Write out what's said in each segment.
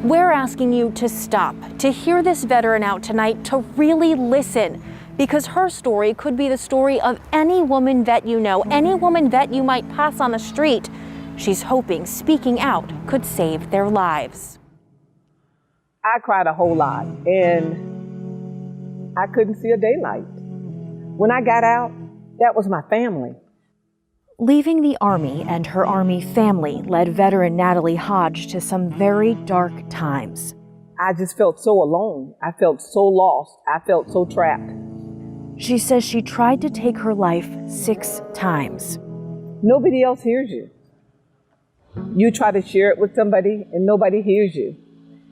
We're asking you to stop, to hear this veteran out tonight, to really listen, because her story could be the story of any woman vet you know, any woman vet you might pass on the street. She's hoping speaking out could save their lives. I cried a whole lot, and I couldn't see a daylight. When I got out, that was my family. Leaving the Army and her Army family led veteran Natalie Hodge to some very dark times. I just felt so alone. I felt so lost. I felt so trapped. She says she tried to take her life 6 times. Nobody else hears you. You try to share it with somebody and nobody hears you.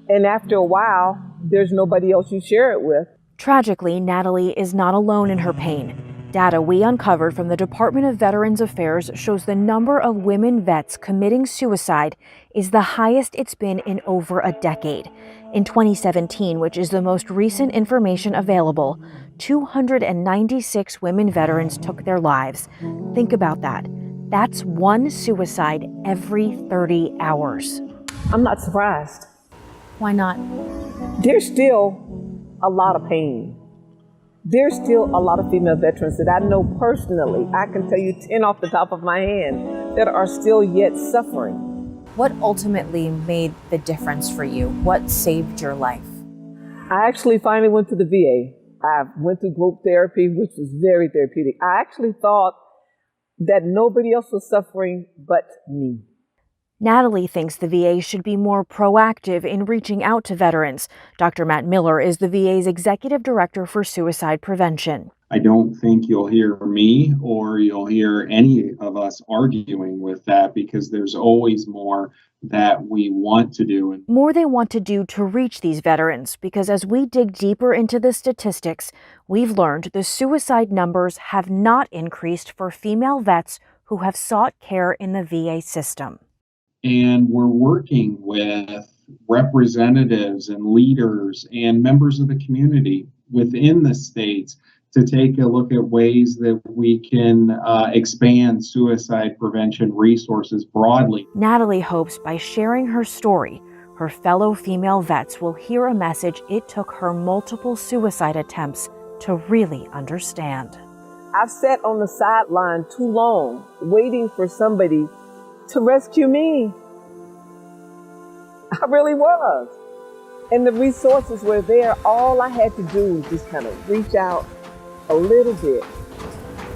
And after a while, there's nobody else you share it with. Tragically, Natalie is not alone in her pain. Data we uncovered from the Department of Veterans Affairs shows the number of women vets committing suicide is the highest it's been in over a decade. In 2017, which is the most recent information available, 296 women veterans took their lives. Think about that. That's one suicide every 30 hours. I'm not surprised. Why not? There's still a lot of pain. There's still a lot of female veterans that I know personally. I can tell you 10 off the top of my hand that are still yet suffering. What ultimately made the difference for you? What saved your life? I actually finally went to the VA. I went through group therapy, which was very therapeutic. I actually thought that nobody else was suffering but me. Natalie thinks the VA should be more proactive in reaching out to veterans. Dr. Matt Miller is the VA's Executive Director for Suicide Prevention. I don't think you'll hear me or you'll hear any of us arguing with that, because there's always more that we want to do. More they want to do to reach these veterans, because as we dig deeper into the statistics, we've learned the suicide numbers have not increased for female vets who have sought care in the VA system. And we're working with representatives and leaders and members of the community within the states to take a look at ways that we can expand suicide prevention resources broadly. Natalie hopes by sharing her story, her fellow female vets will hear a message it took her multiple suicide attempts to really understand. I've sat on the sideline too long, waiting for somebody to rescue me. I really was. And the resources were there. All I had to do was just kind of reach out a little bit.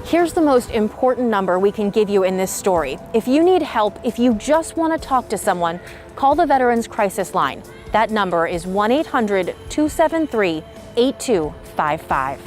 Here's the most important number we can give you in this story. If you need help, if you just want to talk to someone, call the Veterans Crisis Line. That number is 1-800-273-8255.